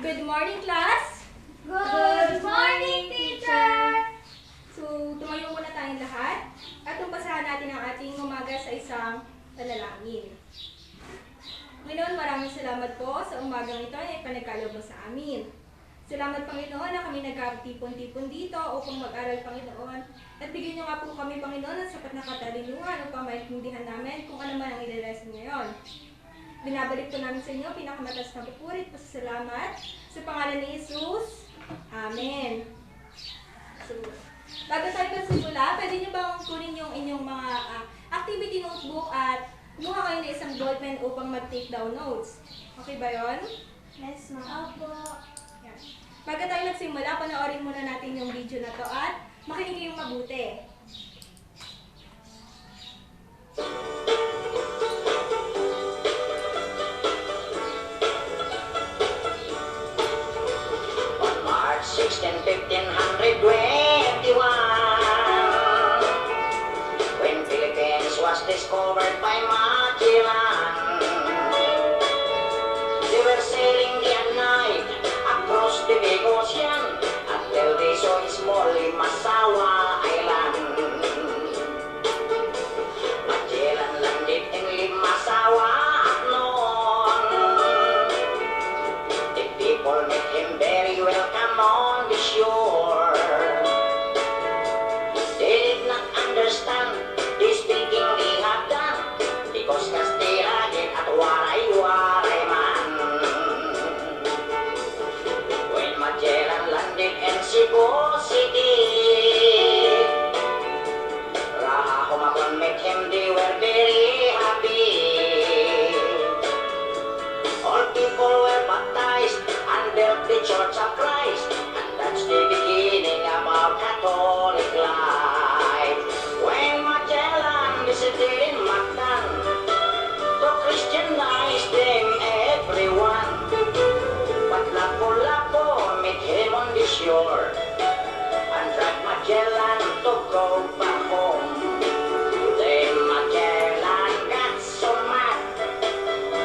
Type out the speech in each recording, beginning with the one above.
Good morning, class! Good morning, teacher! So, tumayo muna tayong lahat at umbasahan natin ang ating umaga sa isang panalangin. Panginoon, maraming salamat po sa umagang ito na ipanagkaloob mo sa amin. Salamat, Panginoon, na kami nagkatipon-tipon dito upang mag-aral, Panginoon. At bigyan niyo nga po kami, Panginoon, ng sapat na katalinuhan upang maintindihan namin kung ano man ang ileleson ngayon. Binabalik po namin sa inyo, pinakamatas na pupurit, pasasalamat sa pangalan ni Jesus. Amen. So, bago tayo magsimula, pwede niyo bang kunin yung inyong mga activity notebook at kumuha kayo ng isang ballpen upang mag-take down notes. Okay ba yun? Yes, ma'am. Opo. Yan. Bago tayo magsimula, panoorin muna natin yung video na to at makinig kayong mabuti. March 16, 1521, when Philippines was discovered by Magellan. They were sailing day and night across the big ocean until they saw a small Limasawa Island. Magellan landed in Limasawa at noon. The people met him very welcome on the shore. They did not understand the speaking they had done, because Castilla at waray-waray man. When Magellan landed in Cebu City, Rahahumagon met him, they were very happy. All people were baptized and built the Church of Christ, and that's the beginning of our Catholic life. When Magellan visited in Mactan to Christianize them everyone, but Lapu-Lapu met him on the shore and dragged Magellan to go back home. Then Magellan got so mad,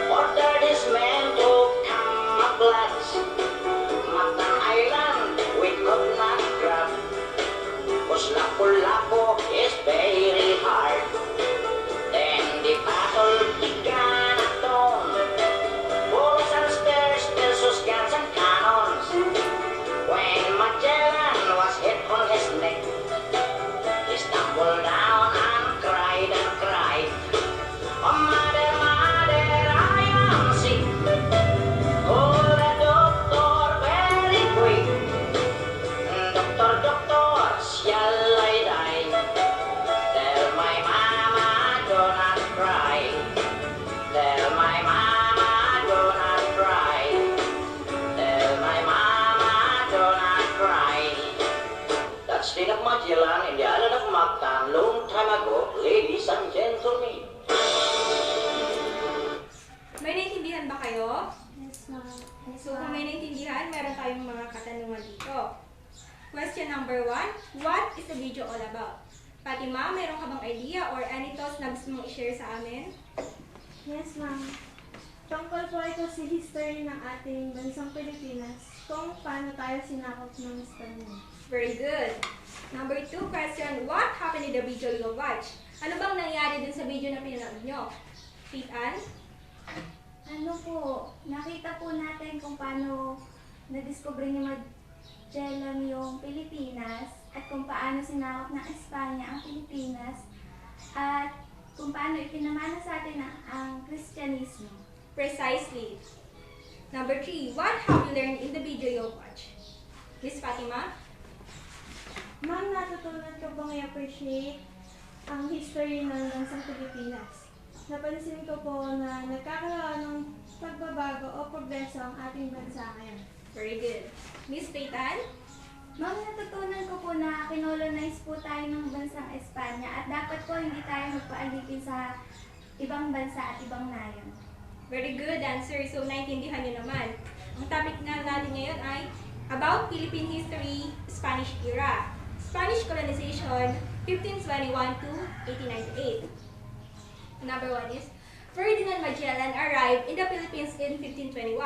ordered his men to camouflage Mactan Island we could not grab, 'cause Lapu-Lapu is very hard. Then the battle began at dawn, bullets and spears versus guns and cannons. When Magellan was hit on his neck, he stumbled down and cried and cried, "Oh mother, mother, I am sick. Call the doctor very quick. Doctor, doctor, shall I die? Tell my mama do not cry. Tell my mama do not cry. Tell my mama do not cry." That's the of Magellan in the island of Mactan long time ago, ladies and gentlemen. May naintindihan ba kayo? Yes, ma'am. Yes, So, kung may ma'am. naintindihan, meron tayong mga katanungan dito. Question number 1, what is the video all about? Fatima, meron ka bang idea or any thoughts na gusto mong i-share sa amin? Yes, ma'am. Tungkol po ito sa history ng ating bansang Pilipinas, kung paano tayo sinakop ng Espanya. Very good. Number 2 question, what happened in the video you watch? Ano bang nangyari dun sa video na pinanood nyo? Kate Ann? Ano po, nakita po natin kung paano na-discover ni Magellan yung Pilipinas at kung paano sinakop ng Espanya ang Pilipinas at kung paano ipinamana sa atin ang Kristyanismo. Precisely. Number 3, what have you learned in the video you watch? Miss Fatima? Ma'am, natutunan ko bang i-appreciate ang history ng bansang Pilipinas. Napansin ko po na nagkakaroon ng pagbabago o progreso ang ating bansa ngayon. Very good. Miss Kate Ann? Ma'am, natutunan ko po na kinolonize po tayo ng bansang Espanya at dapat po hindi tayo magpaalipin sa ibang bansa at ibang nayon. Very good answer. So, naintindihan nyo naman. Ang topic na natin ngayon ay about Philippine history, Spanish era. Spanish colonization, 1521 to 1898. Number 1 is, Ferdinand Magellan arrived in the Philippines in 1521.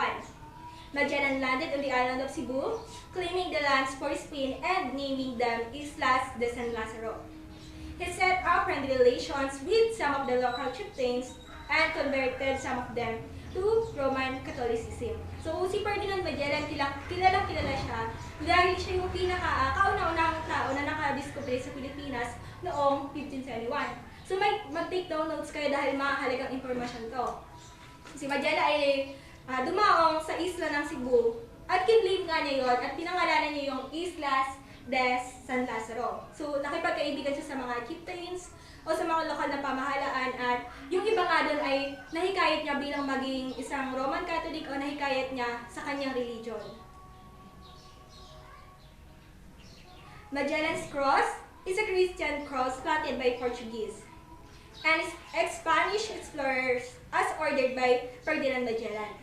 Magellan landed on the island of Cebu, claiming the lands for Spain and naming them Islas de San Lazaro. He set up friendly relations with some of the local chieftains and converted some of them to Roman Catholicism. So si Ferdinand Magellan, kilalang kilala siya dahil siya yung kauna-unahang tao na nakadiscover sa Pilipinas noong 1571. So mag-take down notes kayo dahil mahalagang impormasyon to. Si Magellan ay dumaong sa isla ng Cebu at kinlaim nga niya yon at pinangalanan niya yung Islas de San Lazaro. So nakipagkaibigan siya sa mga chieftains o sa mga lokal na pamahalaan at yung iba nga doon ay nahikayat niya bilang maging isang Roman Catholic o nahikayat niya sa kanyang religion. Magellan's Cross is a Christian cross planted by Portuguese and Spanish explorers as ordered by Ferdinand Magellan.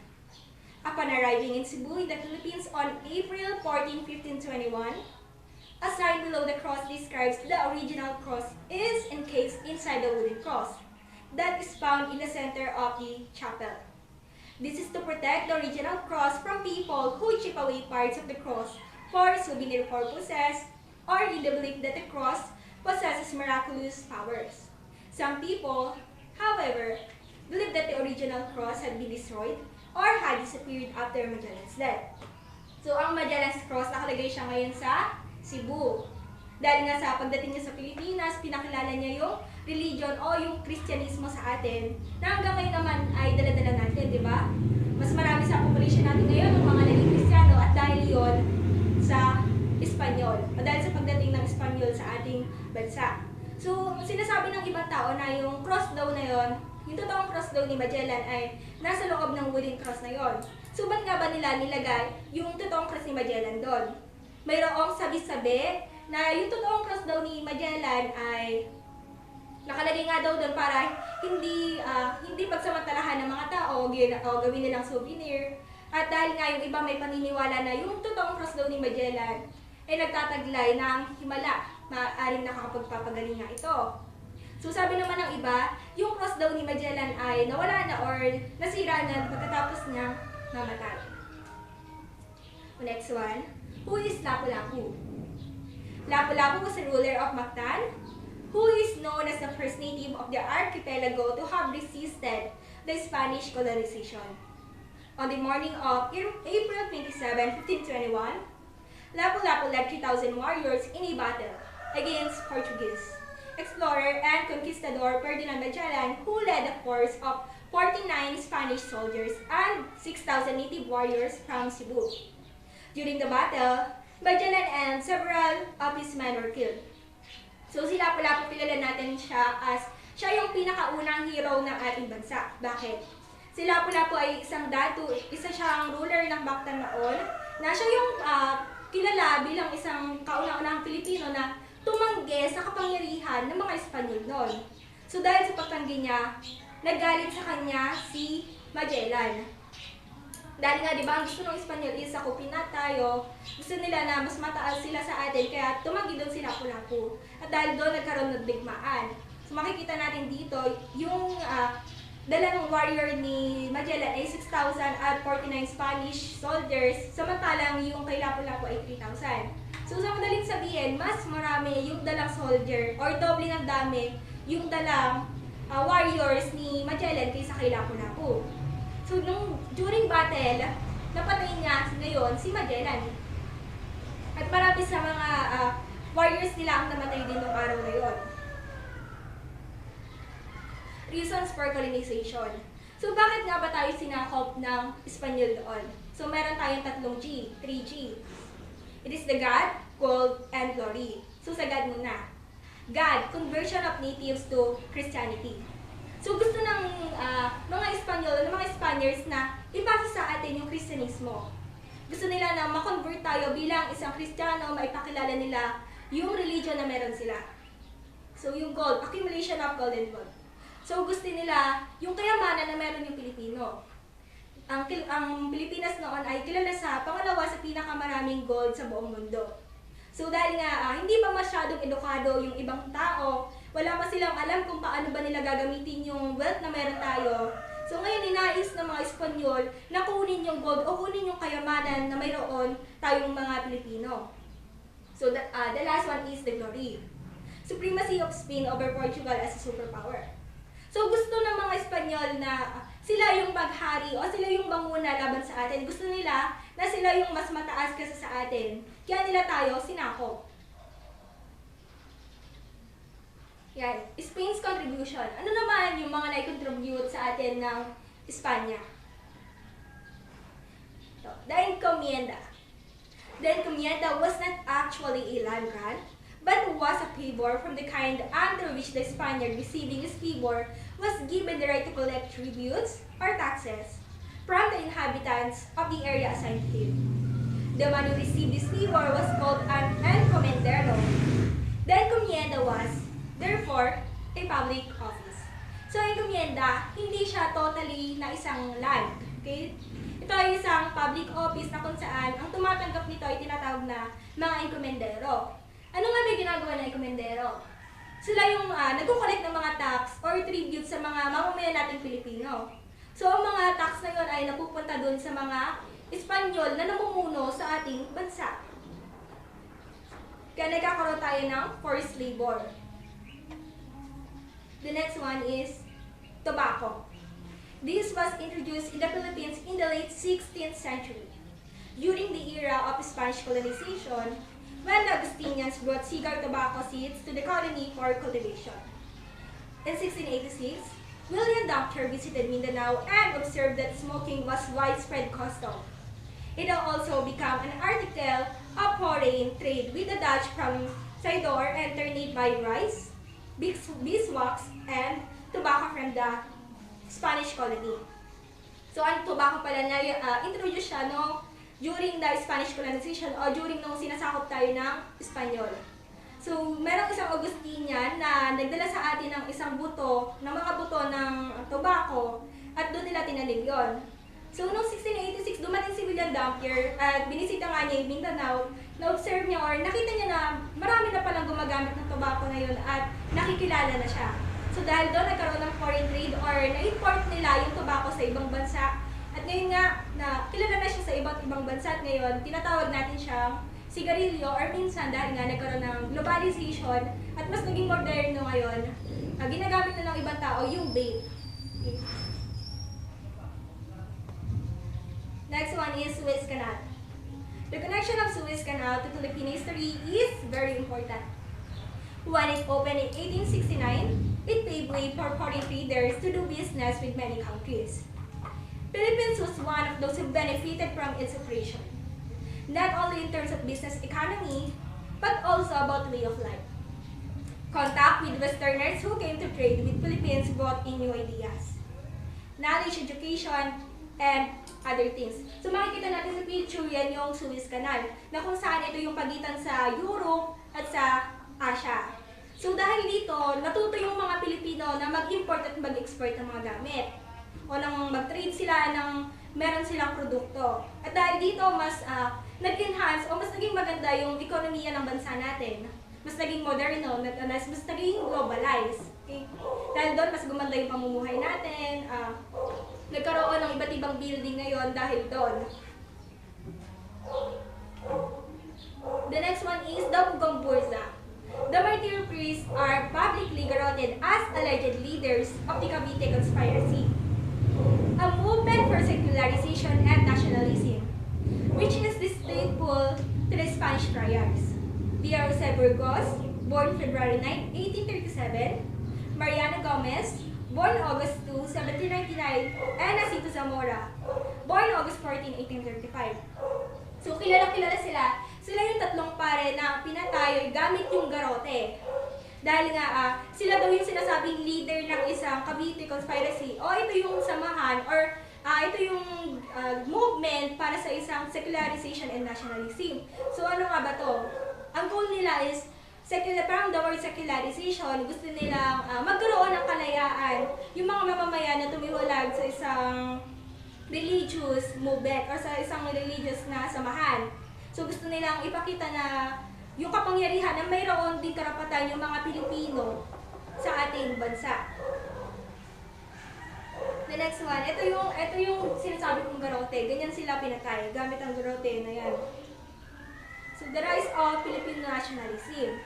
Upon arriving in Cebu in the Philippines on April 14, 1521, a sign below the cross describes the original cross is encased inside the wooden cross that is found in the center of the chapel. This is to protect the original cross from people who chip away parts of the cross for souvenir purposes or in the belief that the cross possesses miraculous powers. Some people, however, believe that the original cross had been destroyed or had disappeared after Magellan's death. So ang Magellan's Cross, nakalagay siya ngayon sa Cebu. Dahil nga sa pagdating niya sa Pilipinas, pinakilala niya yung religion o yung Kristyanismo sa atin na hanggang ngayon naman ay dala-dala natin, di ba? Mas marami sa population natin ngayon ng mga naging Kristiyano at dahil yon sa Espanyol o dahil sa pagdating ng Espanyol sa ating bansa. So, sinasabi ng ibang tao na yung cross daw na yon, yung totoong cross daw ni Magellan ay nasa loob ng wooden cross na yon. So, ba't nga ba nila nilagay yung totoong cross ni Magellan doon? Mayroong sabi-sabi na yung totoong cross daw ni Magellan ay nakalagay nga daw doon para hindi pagsamantalahan ng mga tao o gawin nilang souvenir. At dahil nga yung iba may paniniwala na yung totoong cross daw ni Magellan ay nagtataglay ng himala, maaaring nakakapagpapagaling nga ito. So sabi naman ng iba, yung cross daw ni Magellan ay nawala na or nasira na pagkatapos niyang mamatay. Next one, who is Lapu-Lapu? Lapu-Lapu was a ruler of Mactan, who is known as the first native of the archipelago to have resisted the Spanish colonization. On the morning of April 27, 1521, Lapu-Lapu led 3,000 warriors in a battle against Portuguese explorer and conquistador Ferdinand Magellan, who led a force of 49 Spanish soldiers and 6,000 native warriors from Cebu. During the battle, Magellan and several of his men were killed. So si Lapu-Lapu, kilala natin siya as siya yung pinakaunang hero ng ating bansa. Bakit? Si Lapu-Lapu ay isa siyang ruler ng Mactan noon, na siya yung kilala bilang isang kauna-unahang Pilipino na tumanggi sa kapangyarihan ng mga Espanyol noon. So dahil sa pagtanggi niya, naggalit sa kanya si Magellan. Dahil nga, di ba, ang gusto ng Espanyol is sakupin na tayo. Gusto nila na mas mataas sila sa atin, kaya tumanggi doon si Lapu-Lapu. At dahil doon, nagkaroon ng digmaan. So makikita natin dito, yung dala ng warrior ni Magellan ay 6,000 at 49 Spanish soldiers, samantalang yung kay Lapu-Lapu ay 3,000. So sa madaling sabihin, mas marami yung dalang soldier or doble ng dami yung dalang warriors ni Magellan kaysa kay Lapu-Lapu. So during battle, napatay niya ngayon si Magellan. At marami sa mga warriors nila ang namatay din noong araw na yun. Reasons for colonization. So bakit nga ba tayo sinakop ng Espanyol doon? So meron tayong 3G. It is the God, gold, and glory. So sa God muna. God, conversion of natives to Christianity. So gusto ng mga Espanyol, ng mga Spaniards na ipasa sa atin yung Kristyanismo. Gusto nila na ma-convert tayo bilang isang Kristiyano, maipakilala nila yung religion na meron sila. So yung gold, accumulation of gold and gold. So gusto nila yung kayamanan na meron yung Pilipino. Ang Pilipinas noon ay kilala sa pangalawa sa pinakamaraming gold sa buong mundo. So dahil nga hindi pa masyadong edukado yung ibang tao, wala pa silang alam kung paano ba nila gagamitin yung wealth na meron tayo. So ngayon, ninais ng mga Espanyol na kunin yung gold o kunin yung kayamanan na mayroon tayong mga Pilipino. So the last one is the glory. Supremacy of Spain over Portugal as a superpower. So gusto ng mga Espanyol na sila yung maghari o sila yung manguna laban sa atin. Gusto nila na sila yung mas mataas kaysa sa atin. Kaya nila tayo sinakop. Yan, Spain's contribution. Ano naman yung mga na-contribute sa atin ng Espanya? So, the encomienda. The encomienda was not actually a land grant, but was a favor from the kind under which the Spaniard receiving this favor was given the right to collect tributes or taxes from the inhabitants of the area assigned to him. The one who received this favor was called an encomendero. The encomienda was, therefore, a public office. So, encomienda, hindi siya totally na isang land. Okay? Ito ay isang public office na kung saan ang tumatanggap nito ay tinatawag na mga enkomendero. Ano nga ba ginagawa ng enkomendero? Sila yung nagkukolekt ng mga tax or tribute sa mga mamamayan nating Pilipino. So, ang mga tax na yun ay napupunta dun sa mga Espanyol na namumuno sa ating bansa. Kaya nagkakaroon tayo ng forced labor. The next one is tobacco. This was introduced in the Philippines in the late 16th century, during the era of Spanish colonization, when the Augustinians brought cigar tobacco seeds to the colony for cultivation. In 1686, William Doctor visited Mindanao and observed that smoking was widespread custom. It had also become an article of foreign trade with the Dutch from Sidor and turned by rice, beeswax, and tobacco from the Spanish colony. So, ang tobacco pala na introduce siya during the Spanish colonization o during nung sinasakop tayo ng Espanyol. So, merong isang Augustinian na nagdala sa atin ng isang buto, ng mga buto ng tobacco at doon nila tinanim yon. So, noong 1686, dumating si William Dampier at binisita nga niya yung Mindanao, na-observe niya or nakita niya na marami na palang gumagamit ng tobacco na yun at nakikilala na siya. So, dahil doon nagkaroon ng foreign trade or na-import nila yung tobacco sa ibang bansa. At ngayon nga, na kilala na siya sa iba't ibang bansa at ngayon, tinatawag natin siyang sigarilyo or minsan dahil nga nagkaroon ng globalization at mas naging moderno ngayon, ginagamit na ng ibang tao yung vape. Okay. Next one is Suez Canal. The connection of Suez Canal to Philippine history is very important. When it opened in 1869, it paved way for foreign traders to do business with many countries. Philippines was one of those who benefited from its operation, not only in terms of business economy, but also about way of life. Contact with Westerners who came to trade with Philippines brought in new ideas, knowledge, education, and other things. So makikita natin sa picture yan yung Suez Canal, na kung saan ito yung pagitan sa Europe at sa Asia. So dahil dito, natuto yung mga Pilipino na mag-import at mag-export ng mga gamit. O nang mag-trade sila ng meron silang produkto. At dahil dito, mas nag-enhance o mas naging maganda yung ekonomiya ng bansa natin. Mas naging moderno, mas naging globalized. Okay? Dahil doon, mas gumanda yung pamumuhay natin. Nagkaroon ng iba't ibang building ngayon dahil doon. The next one is the Bugong Bursa. The martyr priests are publicly garroted as alleged leaders of the Cavite conspiracy, a movement for secularization and nationalism, which is distasteful to the Spanish friars. They are Jose Burgos, born February 9, 1837, Mariano Gomez, born August 2, 1799, and Jacinto Zamora, born August 14, 1835. So, kilala-kilala sila. Sila yung tatlong pare na pinatay gamit yung garote. Dahil nga, sila daw yung sinasabing leader ng isang Cavite conspiracy. O ito yung samahan or ito yung movement para sa isang secularization and nationalism. So, ano nga ba to? Ang goal nila is parang the word secularization, gusto nilang magkaroon ng kalayaan yung mga mamamayan na tumiwalag sa isang religious movement or sa isang religious na samahan. So gusto nilang ipakita na yung kapangyarihan na mayroon din karapatan yung mga Pilipino sa ating bansa. The next one, ito yung sinasabi kong garote. Ganyan sila pinatay, gamit ang garote na yan. So, the rise of Philippine nationalism.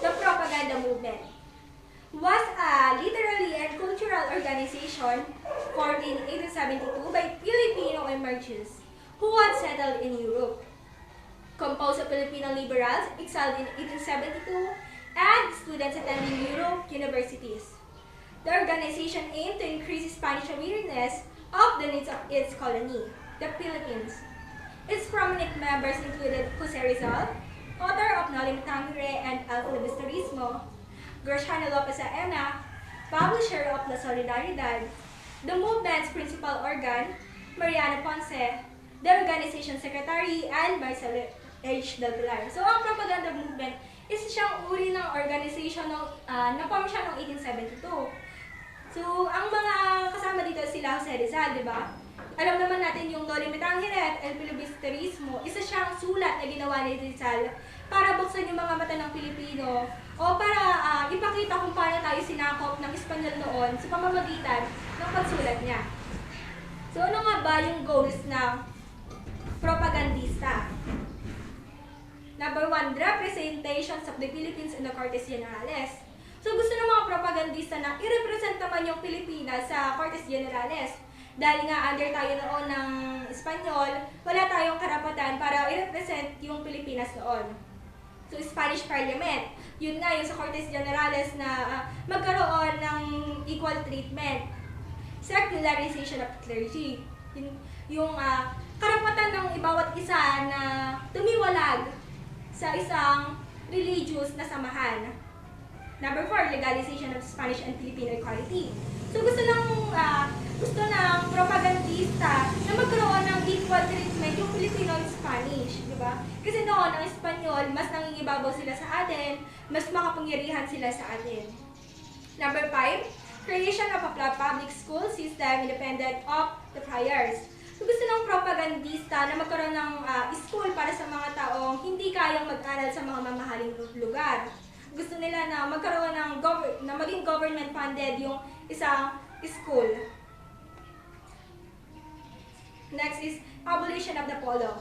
The propaganda movement was a literary and cultural organization formed in 1872 by Filipino immigrants who had settled in Europe. Composed of Filipino liberals exiled in 1872 and students attending Europe universities. The organization aimed to increase Spanish awareness of the needs of its colony, the Philippines. Its prominent members included Jose Rizal, author of No Limitangre and El Filibusterismo, Graciano Lopez Aena, publisher of La Solidaridad, the movement's principal organ, Mariano Ponce, the organization secretary, and Marcelo H. Del Pilar. So, ang propaganda movement is siyang uri ng organization na-form siya noong 1872. So, ang mga kasama dito sila Jose Rizal, di ba? Alam naman natin yung No Limitangre at El Filibusterismo, isa siyang sulat na ginawa ni Rizal para buksan yung mga mata ng Pilipino o para ipakita kung paano tayo sinakop ng Espanyol noon sa pamamagitan ng pagsulat niya. So, ano nga ba yung goals ng propagandista? Number 1, representations of the Philippines in the Cortes Generales. So, gusto ng mga propagandista na i-represent naman yung Pilipinas sa Cortes Generales. Dahil nga under tayo noon ng Espanyol, wala tayong karapatan para i-represent yung Pilipinas noon. So, Spanish Parliament, yun nga yung sa Cortes Generales na magkaroon ng equal treatment. Secularization of clergy, yung karapatan ng bawat isa na tumiwalag sa isang religious na samahan. Number 4, legalization of Spanish and Filipino equality. So gusto ng propagandista na magkaroon ng equal treatment yung Filipino and Spanish, di ba? Kasi noon, ang Espanyol, mas nangingibabaw sila sa atin, mas makapangyarihan sila sa atin. Number 5, creation of a public school system independent of the friars. So gusto ng propagandista na magkaroon ng school para sa mga taong hindi kayang mag-aral sa mga mamahaling lugar. Gusto nila na magkaroon ng na maging government funded yung isang school. Next is abolition of the polo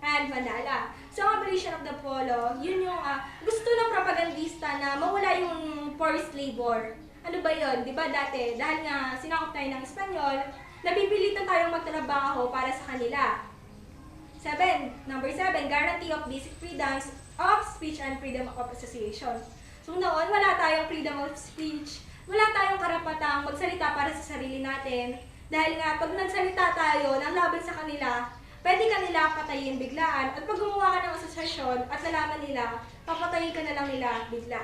and mandala. So abolition of the polo, yun yung gusto ng propagandista na mawala yung forced labor. Ano ba yun? Di ba dati, dahil nga sinakop tayo ng Espanyol, napipilitan tayong magtrabaho para sa kanila. Number 7, guarantee of basic freedoms of speech and freedom of association. So noon, wala tayong freedom of speech, wala tayong karapatang magsalita para sa sarili natin. Dahil nga, pag nagsalita tayo ng laban sa kanila, pwede ka nila patayin biglaan. At pag gumawa ka ng asosasyon at nalaman nila, papatayin ka na lang nila bigla.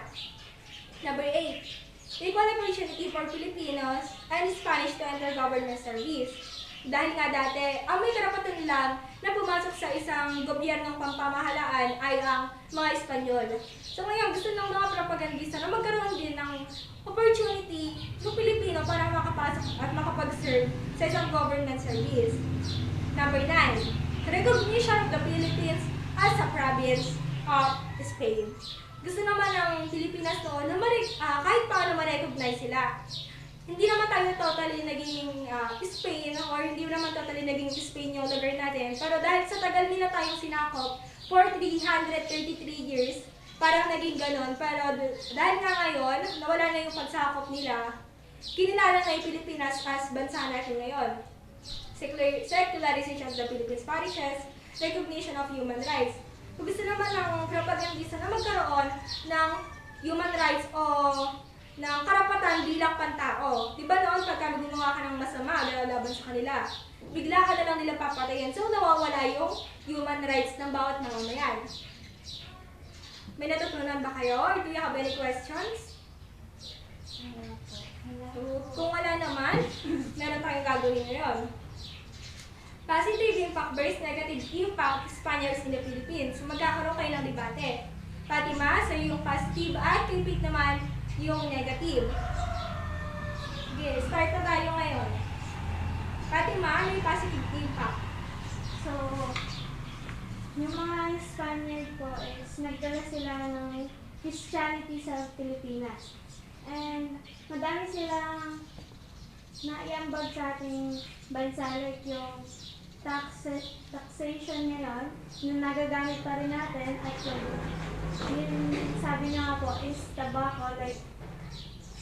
Number 8, equal opportunity for Filipinos and Spanish to enter government service. Dahil nga dati, ang may karapatan lang na pumasok sa isang gobyernong pampamahalaan ay ang mga Espanyol. So ngayon, gusto ng mga propagandista na magkaroon din ng opportunity ng Pilipino para makapasok at makapag-serve sa isang government service. Number 9, recognition of the Philippines as a province of Spain. Gusto naman ng Pilipinas noon na kahit paano ma-recognize sila. Hindi naman tayo totally naging Spain or hindi naman totally naging Spain yung lugar natin. Pero dahil sa tagal nila tayong sinakop for 333 years, parang naging ganon. Pero dahil nga ngayon, nawala na yung pagsakop nila, kinilala na yung Pilipinas as bansa natin ngayon. Secularization of the Philippines parishes, recognition of human rights. Kung gusto naman ng propagandista na magkaroon ng human rights o ng karapatan bilang pantao. Diba noon pagka gumawa ka ng masama, lalaban sa kanila, bigla ka na lang nila papatayin. So nawawala yung human rights ng bawat mamamayan. May natutunan ba kayo? Or do you have any questions? Kung wala naman, meron tayong gagawin ngayon. Positive impact versus negative impact Spaniards in the Philippines. So magkakaroon kayo ng debate. Fatima, sa yung positive at kay Pete naman yung negative. Okay, start na tayo ngayon. Fatima, ano yung positive impact? So, yung mga Spaniard po is nagdala sila ng Christianity sa Pilipinas. And madami silang naiambag sa ating bansa, like yung taxation ngayon, yung nagagamit pa rin natin, at yung sabi niya nga po is tobacco, like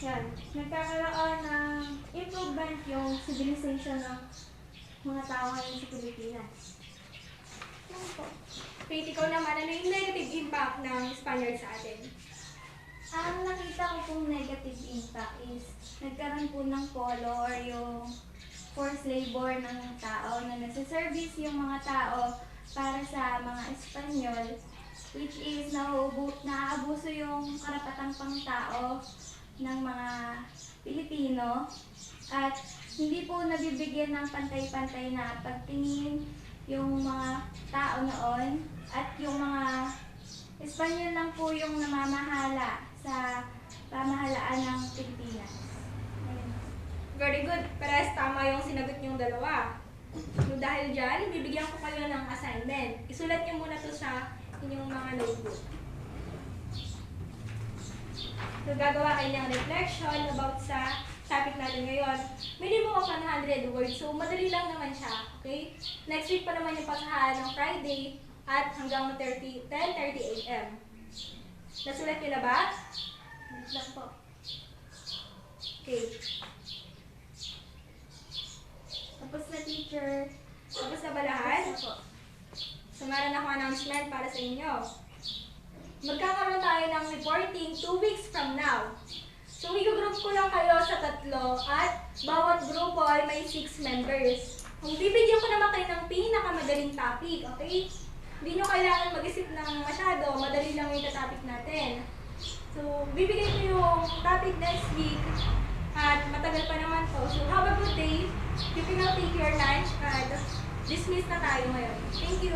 yan, nagkakaroon ng improvement yung civilization ng mga tao ngayon sa Pilipinas. Yan po. Faith, ikaw naman, ano yung negative impact ng Spaniard sa atin? Ang nakita ko pong negative impact is nagkaroon po ng polo or yung forced labor ng tao na nasa-service yung mga tao para sa mga Espanyol, which is naaabuso yung karapatang pangtao ng mga Pilipino at hindi po nabibigyan ng pantay-pantay na pagtingin yung mga tao noon at yung mga Espanyol lang po yung namamahala sa pamahalaan ng Pilipinas. Ayun. Very good. Parehas tama yung sinagot niyong dalawa. So, dahil dyan, bibigyan ko kayo ng assignment. Isulat niyo muna to sa inyong mga notebook. So, gagawa kayo ng reflection about sa topic natin ngayon. Minimum of 100 words. So, madali lang naman siya. Okay? Next week pa naman yung paghahaan ng Friday at hanggang 10:30 a.m. Nasulat niyo na ba? Wait lang po. Okay. Tapos na, teacher. Tapos na ba lahat? Tapos na po. So, meron ako announcement para sa inyo. Magkakaroon tayo ng reporting 2 weeks from now. So, i-group ko lang kayo sa 3 at bawat grupo ay may 6 members. Kung bibigyan ko naman kayo ng pinakamadaling topic, okay? Hindi nyo kailangan mag-isip ng masyado, madali lang yung topic natin. So, bibigay ko yung topic next week at matagal pa naman to. So, have a good day. You can now take your lunch at dismiss na tayo ngayon. Thank you.